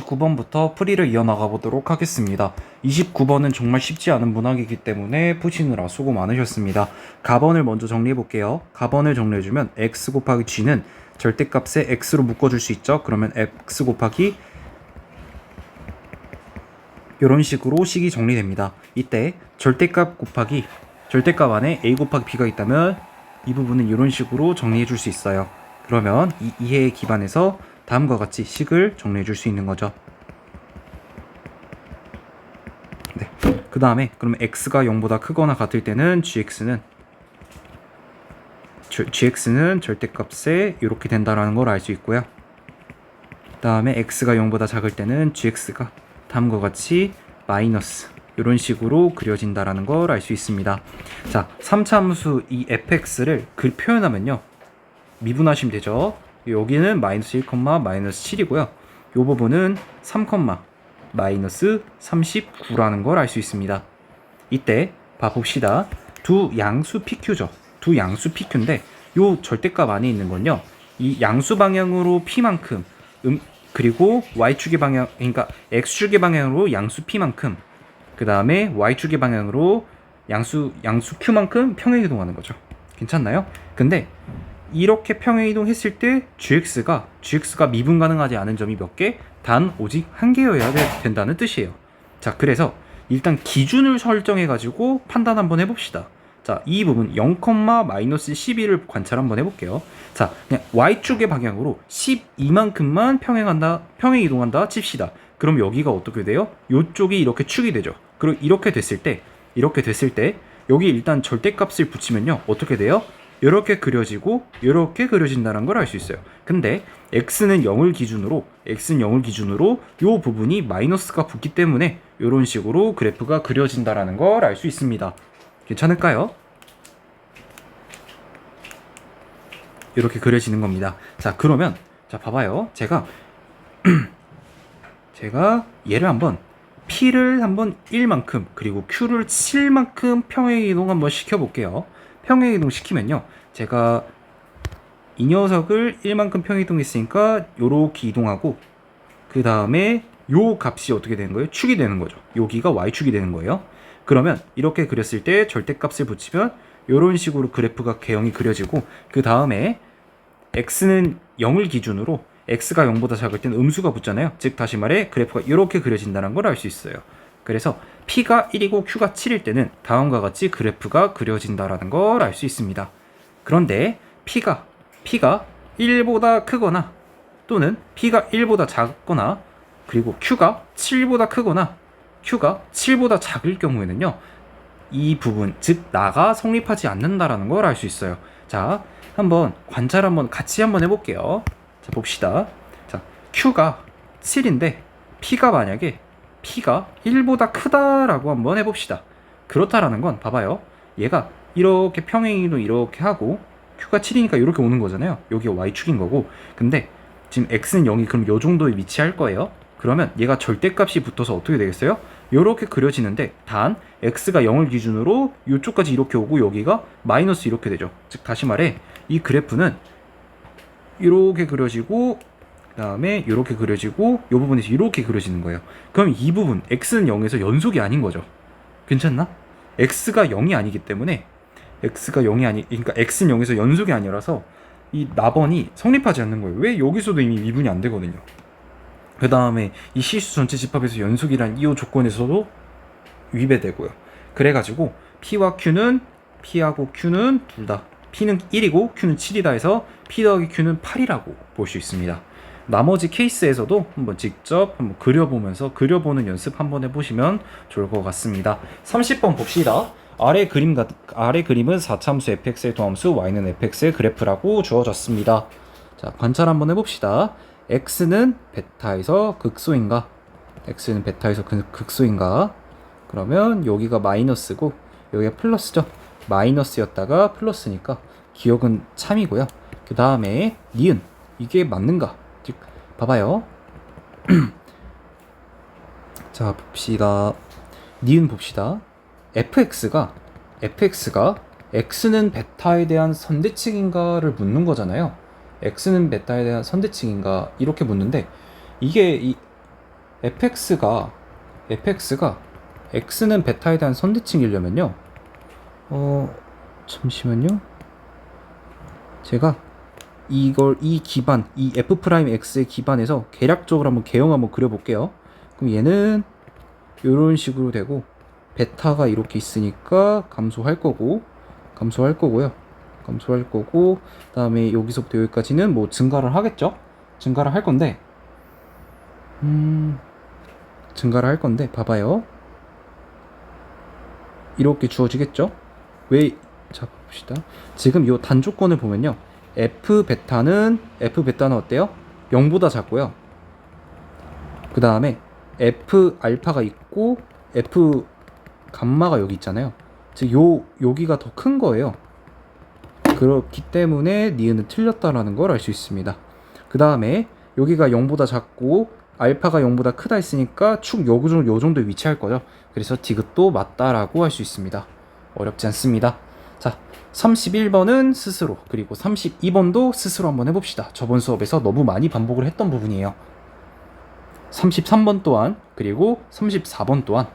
29번부터 풀이를 이어나가 보도록 하겠습니다. 29번은 정말 쉽지 않은 문항이기 때문에 푸시느라 수고 많으셨습니다. 가번을 먼저 정리해 볼게요. 가번을 정리해주면 x 곱하기 g는 절대값에 x로 묶어줄 수 있죠. 그러면 x 곱하기 이런 식으로 식이 정리됩니다. 이때 절대값 안에 a 곱하기 b가 있다면 이 부분은 이런 식으로 정리해 줄 수 있어요. 그러면 이 이해에 기반해서 다음과 같이 식을 정리해 줄 수 있는 거죠. 네. 그 다음에 그러면 x가 0보다 크거나 같을 때는 gx는 절대값에 이렇게 된다라는 걸 알 수 있고요. 그 다음에 x가 0보다 작을 때는 gx가 다음과 같이 마이너스 이런 식으로 그려진다라는 걸 알 수 있습니다. 자, 3차 함수 이 fx를 표현하면요. 미분하시면 되죠. 여기는 마이너스 1, 마이너스 7이고요. 이 부분은 3, 마이너스 39라는 걸 알 수 있습니다. 이때 봐봅시다. 두 양수 PQ죠. 두 양수 PQ인데 요 절대값 안에 있는 건요. 이 양수 방향으로 P만큼 그리고 Y축의 방향, 그러니까 X축의 방향으로 양수 P만큼 그 다음에 Y축의 방향으로 양수 Q만큼 평행이동하는 거죠. 괜찮나요? 근데 이렇게 평행이동했을 때 GX가 미분 가능하지 않은 점이 몇 개? 단 오직 한 개여야 된다는 뜻이에요. 자, 그래서 일단 기준을 설정해 가지고 판단 한번 해봅시다. 자, 이 부분 0, 마이너스 12를 관찰 한번 해볼게요. 자, 그냥 Y축의 방향으로 12만큼만 평행 이동한다 칩시다. 그럼 여기가 어떻게 돼요? 요쪽이 이렇게 축이 되죠. 그리고 이렇게 됐을 때 여기 일단 절대값을 붙이면요. 어떻게 돼요? 이렇게 그려지고 이렇게 그려진다는 걸 알 수 있어요. 근데 x는 0을 기준으로 이 부분이 마이너스가 붙기 때문에 이런 식으로 그래프가 그려진다는 걸 알 수 있습니다. 괜찮을까요? 이렇게 그려지는 겁니다. 자, 그러면 자 봐봐요. 제가 얘를 한번 P를 한번 1만큼 그리고 Q를 7만큼 평행이동 한번 시켜볼게요. 평행이동 시키면요. 제가 이 녀석을 1만큼 평행이동했으니까 요렇게 이동하고 그 다음에 요 값이 어떻게 되는 거예요? 축이 되는 거죠. 여기가 Y축이 되는 거예요. 그러면 이렇게 그렸을 때 절대값을 붙이면 요런 식으로 그래프가 개형이 그려지고 그 다음에 X는 0을 기준으로 X가 0보다 작을 때는 음수가 붙잖아요. 즉 다시 말해 그래프가 이렇게 그려진다는 걸 알 수 있어요. 그래서 P가 1이고 Q가 7일 때는 다음과 같이 그래프가 그려진다라는 걸 알 수 있습니다. 그런데 P가 1보다 크거나 또는 P가 1보다 작거나 그리고 Q가 7보다 크거나 Q가 7보다 작을 경우에는요. 이 부분, 즉 나가 성립하지 않는다라는 걸 알 수 있어요. 자, 한번 관찰 같이 한번 해볼게요. 자, 봅시다. 자, Q가 7인데 만약에 P가 1보다 크다라고 한번 해봅시다. 그렇다라는 건 봐봐요. 얘가 이렇게 평행이동 이렇게 하고 Q가 7이니까 이렇게 오는 거잖아요. 여기가 Y축인 거고. 근데 지금 X는 0이 그럼 요 정도에 위치할 거예요. 그러면 얘가 절대값이 붙어서 어떻게 되겠어요? 이렇게 그려지는데 단 X가 0을 기준으로 이쪽까지 이렇게 오고 여기가 마이너스 이렇게 되죠. 즉 다시 말해 이 그래프는 이렇게 그려지고 그 다음에 이렇게 그려지고 이 부분에서 이렇게 그려지는 거예요. 그럼 이 부분 X는 0에서 연속이 아닌 거죠. 괜찮나? X가 0이 아니기 때문에 그러니까 X는 0에서 연속이 아니라서 이 나번이 성립하지 않는 거예요. 왜? 여기서도 이미 미분이 안 되거든요. 그 다음에 이 실수 전체 집합에서 연속이란 이 조건에서도 위배되고요. 그래가지고 P하고 Q는 둘 다 P는 1이고 Q는 7이다 해서 P 더하기 Q는 8이라고 볼 수 있습니다. 나머지 케이스에서도 한번 직접 그려보는 연습 한번 해보시면 좋을 것 같습니다. 30번 봅시다. 아래 그림은 4차함수 fx의 도함수 y는 fx의 그래프라고 주어졌습니다. 자, 관찰 한번 해봅시다. x는 베타에서 극소인가? 그러면 여기가 마이너스고 여기가 플러스죠. 마이너스였다가 플러스니까 기억은 참이고요. 그 다음에 니은 이게 맞는가? 즉 봐봐요. 자, 봅시다. 니은 봅시다. fx가 x는 베타에 대한 선대칭인가를 묻는 거잖아요. x는 베타에 대한 선대칭인가 이렇게 묻는데 이게 fx가 x는 베타에 대한 선대칭이려면요. 잠시만요. 제가 이 기반, 이 f'x의 기반에서 계략적으로 한번 개형 한번 그려볼게요. 그럼 얘는 이런 식으로 되고, 베타가 이렇게 있으니까 감소할 거고요. 다음에 여기서부터 여기까지는 뭐 증가를 하겠죠. 증가를 할 건데 봐봐요. 이렇게 주어지겠죠. 자 봅시다. 지금 이 단조건을 보면요, f 베타는 어때요? 0보다 작고요. 그 다음에 f 알파가 있고 f 감마가 여기 있잖아요. 즉 여기가 더 큰 거예요. 그렇기 때문에 니은은 틀렸다라는 걸 알 수 있습니다. 그 다음에 여기가 0보다 작고 알파가 0보다 크다 했으니까 축 요 정도에 위치할 거죠. 그래서 디귿도 맞다라고 할 수 있습니다. 어렵지 않습니다. 자, 31번은 스스로, 그리고 32번도 스스로 한번 해봅시다. 저번 수업에서 너무 많이 반복을 했던 부분이에요. 33번 또한, 그리고 34번 또한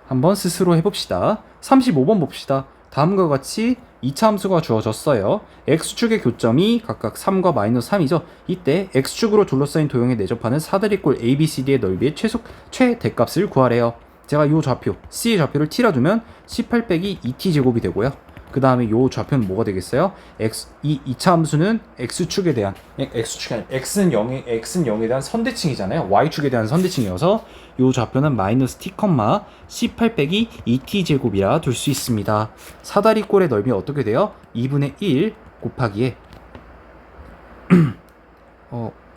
한번 스스로 해봅시다. 35번 봅시다. 다음과 같이 2차 함수가 주어졌어요. x축의 교점이 각각 3과 마이너스 3이죠. 이때 x축으로 둘러싸인 도형에 내접하는 사다리꼴 ABCD의 넓이의 최대값을 구하래요. 제가 이 좌표, C의 좌표를 t라 두면 18 빼기 2t 제곱이 되고요. 그 다음에 이 좌표는 뭐가 되겠어요? 이 2차 함수는 x축에 대한, x는 0에 대한 선대칭이잖아요. y축에 대한 선대칭이어서 이 좌표는 마이너스 t, 18 빼기 2t 제곱이라 둘 수 있습니다. 사다리꼴의 넓이가 어떻게 돼요? 2분의 1 곱하기에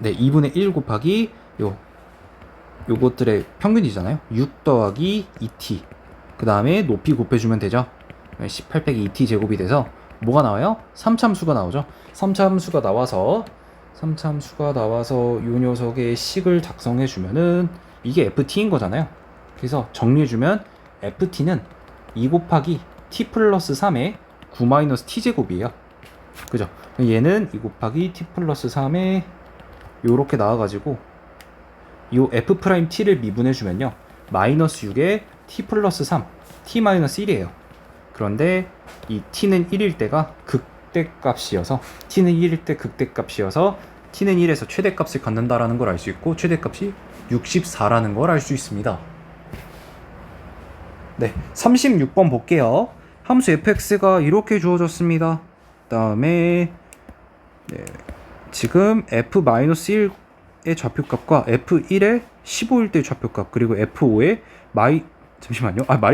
2분의 1 곱하기 요것들의 평균이잖아요. 6 더하기 2t, 그 다음에 높이 곱해주면 되죠. 18 빼기 2t 제곱이 돼서 뭐가 나와요? 3차 함수가 나오죠. 3차 함수가 나와서 이 녀석의 식을 작성해주면은 이게 ft인 거잖아요. 그래서 정리해주면 ft는 2 곱하기 t 플러스 3의 9 마이너스 t 제곱이에요. 그죠? 얘는 2 곱하기 t 플러스 3에 요렇게 나와가지고 요 f't를 미분해주면요, 마이너스 6에 t 플러스 3, t 마이너스 1이에요. 그런데 이 t는 1일 때가 극대값이어서 t는 1에서 최대값을 갖는다라는 걸 알 수 있고, 최대값이 64라는 걸 알 수 있습니다. 네, 36번 볼게요. 함수 fx가 이렇게 주어졌습니다. 그 다음에 지금 f-1의 좌표값과 f1의 15일 때 좌표값, 그리고 f5의 말이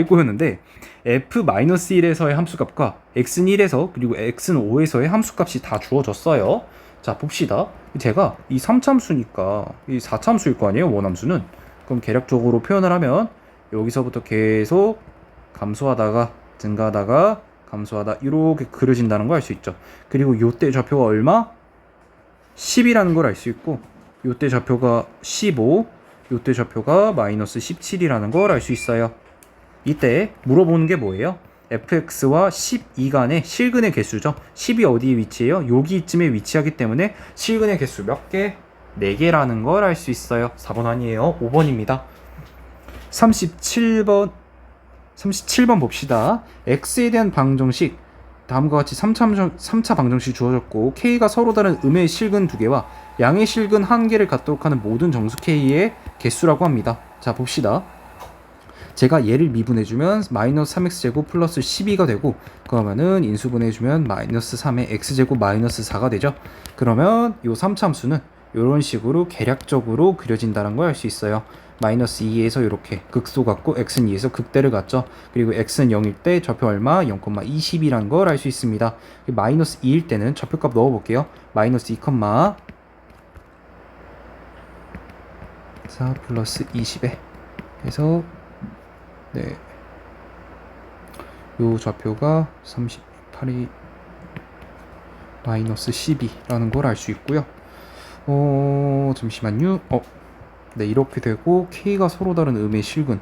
꼬였는데 f-1에서의 함수값과 x는 1에서 그리고 x는 5에서의 함수값이 다 주어졌어요. 자, 봅시다. 제가 이 3차 함수니까 이 4차 함수일 거 아니에요, 원함수는. 그럼 계략적으로 표현을 하면 여기서부터 계속 감소하다가 증가하다가 감소하다 이렇게 그려진다는 걸 알 수 있죠. 그리고 요때 좌표가 얼마? 10이라는 걸 알 수 있고, 요때 좌표가 15, 요때 좌표가 마이너스 17이라는 걸 알 수 있어요. 이때 물어보는 게 뭐예요? fx와 12 간의 실근의 개수죠. 10이 어디에 위치해요? 여기쯤에 위치하기 때문에 실근의 개수 몇 개? 4개라는 걸 알 수 있어요. 4번 아니에요. 5번입니다. 37번 봅시다. x에 대한 방정식, 다음과 같이 3차 방정식이 주어졌고, k가 서로 다른 음의 실근 2개와 양의 실근 1개를 갖도록 하는 모든 정수 k의 개수라고 합니다. 자, 봅시다. 제가 얘를 미분해주면 마이너스 3x제곱 플러스 12가 되고, 그러면은 인수분해해주면 마이너스 3의 x제곱 마이너스 4가 되죠. 그러면 요 3차 함수는 이런 식으로 계략적으로 그려진다는 걸 알 수 있어요. 마이너스 2에서 이렇게 극소 같고, x는 2에서 극대를 갖죠. 그리고 x는 0일 때 좌표 얼마? 0,20이라는 걸 알 수 있습니다. 마이너스 2일 때는 좌표값 넣어볼게요. 마이너스 2, 4 플러스 20에 해서 요 좌표가 38이 마이너스 12라는 걸 알 수 있고요. 잠시만요. 이렇게 되고, k가 서로 다른 음의 실근.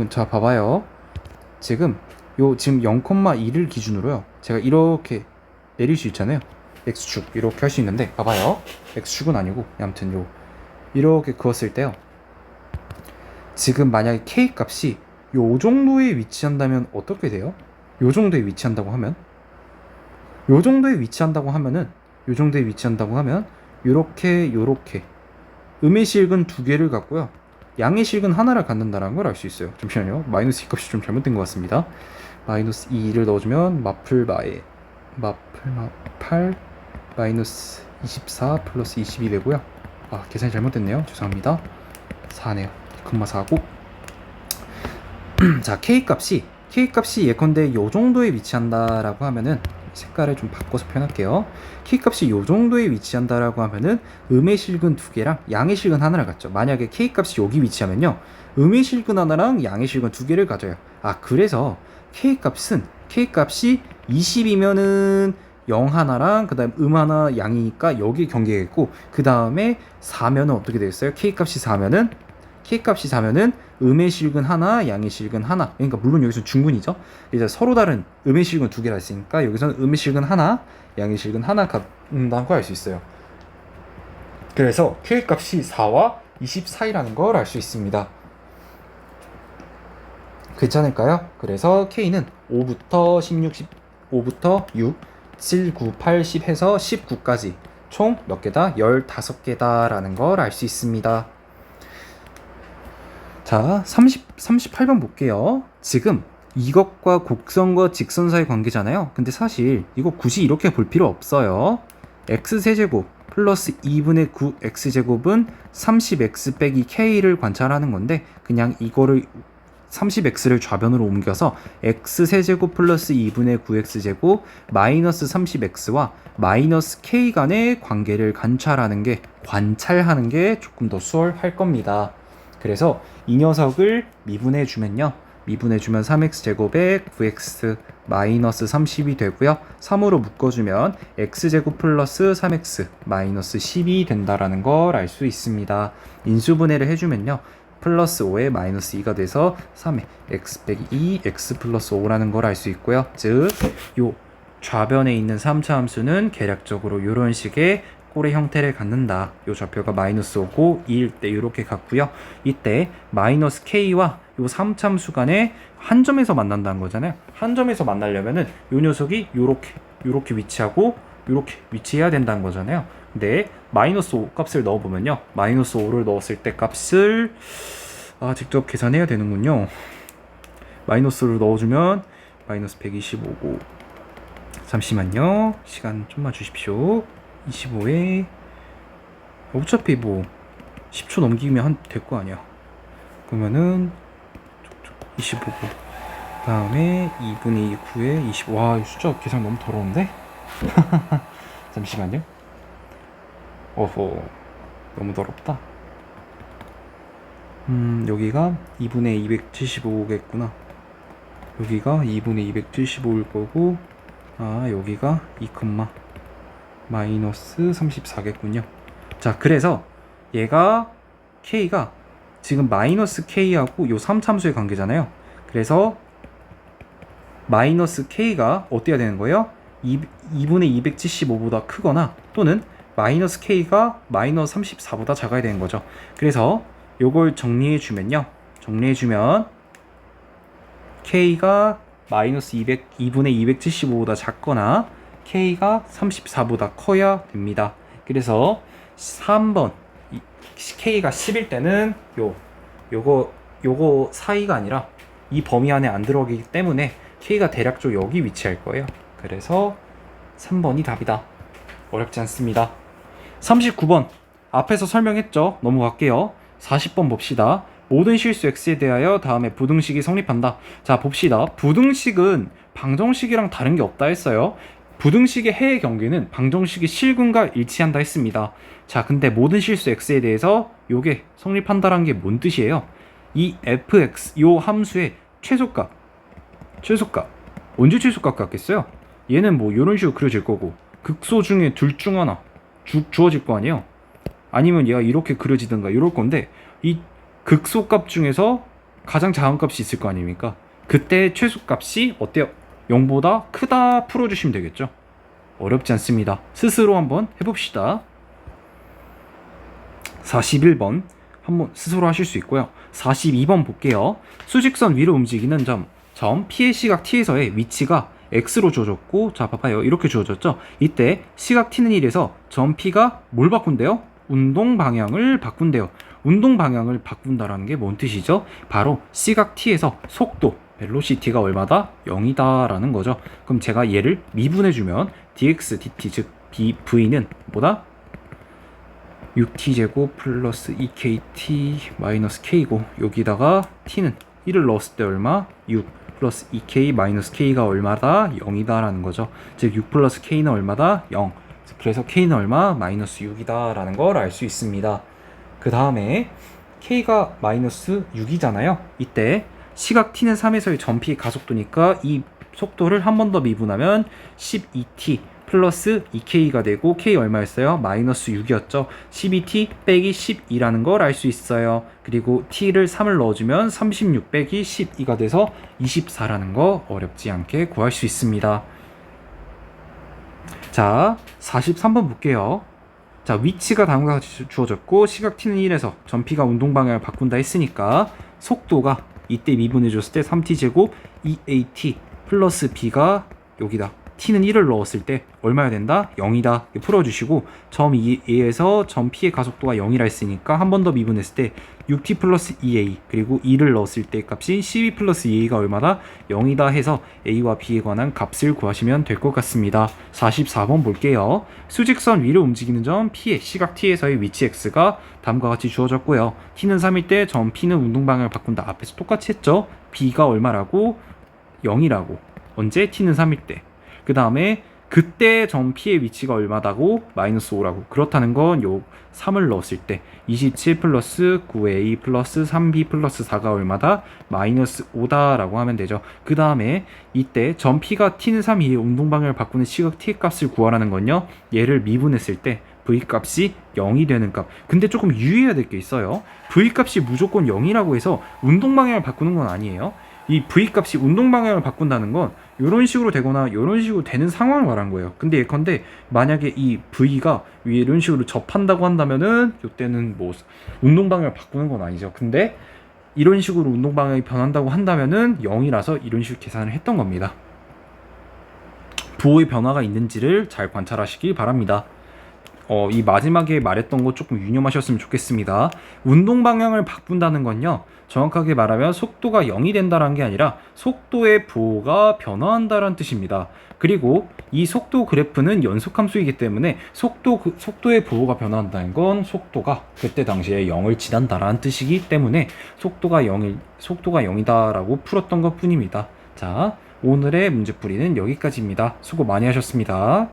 자, 봐봐요. 지금 0,2를 기준으로요, 제가 이렇게 내릴 수 있잖아요. x축 이렇게 할 수 있는데, 봐봐요. x축은 아니고 아무튼 이렇게 그었을 때요. 지금 만약에 K 값이 요 정도에 위치한다면 어떻게 돼요? 요 정도에 위치한다고 하면 요 정도에 위치한다고 하면은 요 정도에 위치한다고 하면 요렇게 음의 실근 두 개를 갖고요. 양의 실근 하나를 갖는다는 걸 알 수 있어요. 잠시만요. 마이너스 2 값이 좀 잘못된 것 같습니다. 마이너스 2를 넣어주면 마플 8 마이너스 24 플러스 22 되고요. 아, 계산이 잘못됐네요. 죄송합니다. 4네요. 2,4고 자, K 값이 예컨대 요 정도에 위치한다라고 하면은 색깔을 좀 바꿔서 표현할게요. K 값이 요 정도에 위치한다라고 하면은 음의 실근 두 개랑 양의 실근 하나를 갖죠. 만약에 K 값이 여기 위치하면요, 음의 실근 하나랑 양의 실근 두 개를 가져요. 아, 그래서 K 값이 20이면은 0 하나랑 그다음 하나 양이니까 여기 경계겠고, 그 다음에 4면은 어떻게 되겠어요? K 값이 4면은 음의 실근 하나, 양의 실근 하나. 그러니까 물론 여기서 중근이죠. 이제 서로 다른 음의 실근 두 개라 했으니까 여기서는 음의 실근 하나, 양의 실근 하나 갖는다는 걸 알 수 있어요. 그래서 K 값이 4와 24이라는 걸 알 수 있습니다. 괜찮을까요? 그래서 K는 5부터 16, 5부터 6, 7, 9, 8, 10 해서 19까지 총 몇 개다? 15개다라는 걸 알 수 있습니다. 자, 38번 볼게요. 지금 이것과 곡선과 직선 사이 관계잖아요. 근데 사실 이거 굳이 이렇게 볼 필요 없어요. x세제곱 플러스 2분의 9 x제곱은 30x 빼기 k를 관찰하는 건데, 그냥 이거를 30x를 좌변으로 옮겨서 x세제곱 플러스 2분의 9x제곱 마이너스 30x와 마이너스 k 간의 관계를 관찰하는 게 조금 더 수월할 겁니다. 그래서 이 녀석을 미분해 주면요, 미분해 주면 3x제곱에 9x 마이너스 30이 되고요, 3으로 묶어주면 x제곱 플러스 3x 마이너스 10이 된다라는 걸 알 수 있습니다. 인수분해를 해주면요, 플러스 5에 마이너스 2가 돼서 3에 x 빼기 2 x 플러스 5라는 걸 알 수 있고요. 즉, 요 좌변에 있는 3차 함수는 계략적으로 이런 식의 꼴의 형태를 갖는다. 요 좌표가 마이너스 5고 2일 때 이렇게 갖고요. 이때 마이너스 k와 요 3참수 간에 한 점에서 만난다는 거잖아요. 한 점에서 만나려면은 요 녀석이 요렇게 위치하고 요렇게 위치해야 된다는 거잖아요. 근데 마이너스 5 값을 넣어보면요, 마이너스 5를 넣었을 때 값을 직접 계산해야 되는군요. 마이너스를 넣어주면 마이너스 125고, 잠시만요, 시간 좀만 주십시오. 25에 어차피 뭐 10초 넘기면 될 거 아니야. 그러면은 25고 다음에 2분의 2 9에 25. 와, 숫자 계산 너무 더러운데? 잠시만요. 어허, 너무 더럽다. 여기가 2분의 275겠구나. 여기가 2분의 275일 거고, 여기가 2, 마이너스 34겠군요. 자, 그래서 얘가 K가 지금 마이너스 K하고 요 3참수의 관계잖아요. 그래서 마이너스 K가 어때야 되는 거예요? 2분의 275보다 크거나 또는 마이너스 K가 마이너스 34보다 작아야 되는 거죠. 그래서 요걸 정리해주면 K가 마이너스 2분의 275보다 작거나 K가 34보다 커야 됩니다. 그래서 3번 K가 10일 때는 요거 사이가 아니라 이 범위 안에 안 들어가기 때문에 K가 대략적으로 여기 위치할 거예요. 그래서 3번이 답이다. 어렵지 않습니다. 39번 앞에서 설명했죠. 넘어갈게요. 40번 봅시다. 모든 실수 x에 대하여 다음에 부등식이 성립한다. 자, 봅시다. 부등식은 방정식이랑 다른 게 없다 했어요. 부등식의 해의 경계는 방정식의 실근과 일치한다 했습니다. 자, 근데 모든 실수 x에 대해서 요게 성립한다라는 게 뭔 뜻이에요? 이 fx 요 함수의 최소값 언제 최소값 같겠어요? 얘는 뭐 이런 식으로 그려질 거고, 극소 중에 둘 중 하나 주어질 거 아니에요? 아니면 얘가 이렇게 그려지든가 이럴 건데, 이 극소값 중에서 가장 작은 값이 있을 거 아닙니까? 그때 최소값이 어때요? 0보다 크다 풀어주시면 되겠죠. 어렵지 않습니다. 스스로 한번 해봅시다. 41번 한번 스스로 하실 수 있고요. 42번 볼게요. 수직선 위로 움직이는 점 P의 시각 T에서의 위치가 X로 주어졌고, 자 봐봐요. 이렇게 주어졌죠. 이때 시각 T는 1에서 점 P가 뭘 바꾼대요? 운동 방향을 바꾼대요. 운동 방향을 바꾼다라는 게 뭔 뜻이죠? 바로 시각 T에서 속도 벨로시티가 얼마다? 0이다 라는 거죠. 그럼 제가 얘를 미분해주면 dx dt 즉 v는 뭐다? 6t제곱 플러스 2kt 마이너스 k고, 여기다가 t는 1을 넣었을 때 얼마? 6 플러스 2k 마이너스 k가 얼마다? 0이다 라는 거죠. 즉 6 플러스 k는 얼마다? 0. 그래서 k는 얼마? 마이너스 6이다 라는 걸 알 수 있습니다. 그 다음에 k가 마이너스 6이잖아요. 이때 시각 t는 3에서의 점 p의 가속도니까 이 속도를 한 번 더 미분하면 12t 플러스 2k가 되고, k 얼마였어요? 마이너스 6이었죠. 12t 빼기 12라는 걸 알 수 있어요. 그리고 t를 3을 넣어주면 36 빼기 12가 돼서 24라는 거 어렵지 않게 구할 수 있습니다. 자, 43번 볼게요. 자, 위치가 다음과 같이 주어졌고, 시각 t는 1에서 점 p가 운동 방향을 바꾼다 했으니까 속도가 이때 미분해줬을 때 3t제곱 2at 플러스 b가 여기다 t는 1을 넣었을 때 얼마야 된다? 0이다. 풀어주시고, 점 2에서 점 p의 가속도가 0이라 했으니까 한 번 더 미분했을 때 6t 플러스 2a 그리고 2를 넣었을 때 값이 12 플러스 2a가 얼마다? 0이다 해서 a와 b에 관한 값을 구하시면 될 것 같습니다. 44번 볼게요. 수직선 위로 움직이는 점 p의 시각 t에서의 위치 x가 다음과 같이 주어졌고요. t는 3일 때 점 p는 운동 방향을 바꾼다. 앞에서 똑같이 했죠. b가 얼마라고? 0이라고. 언제? t는 3일 때. 그 다음에 그때 점 P의 위치가 얼마다고? 마이너스 5라고. 그렇다는 건 요 3을 넣었을 때 27 플러스 9A 플러스 3B 플러스 4가 얼마다? 마이너스 5다라고 하면 되죠. 그 다음에 이때 점 P가 T는 3이 운동 방향을 바꾸는 시각 T의 값을 구하라는 건요, 얘를 미분했을 때 V 값이 0이 되는 값. 근데 조금 유의해야 될 게 있어요. V 값이 무조건 0이라고 해서 운동 방향을 바꾸는 건 아니에요. 이 V 값이 운동 방향을 바꾼다는 건 이런 식으로 되거나 이런 식으로 되는 상황을 말한 거예요. 근데 예컨대 만약에 이 V가 이런 식으로 접한다고 한다면은 이때는 뭐 운동 방향을 바꾸는 건 아니죠. 근데 이런 식으로 운동 방향이 변한다고 한다면은 0이라서 이런 식으로 계산을 했던 겁니다. 부호의 변화가 있는지를 잘 관찰하시길 바랍니다. 이 마지막에 말했던 거 조금 유념하셨으면 좋겠습니다. 운동 방향을 바꾼다는 건요, 정확하게 말하면 속도가 0이 된다는 게 아니라 속도의 부호가 변화한다는 뜻입니다. 그리고 이 속도 그래프는 연속함수이기 때문에 속도의 부호가 변화한다는 건 속도가 그때 당시에 0을 지난다라는 뜻이기 때문에 속도가 0이다라고 풀었던 것 뿐입니다. 자, 오늘의 문제풀이는 여기까지입니다. 수고 많이 하셨습니다.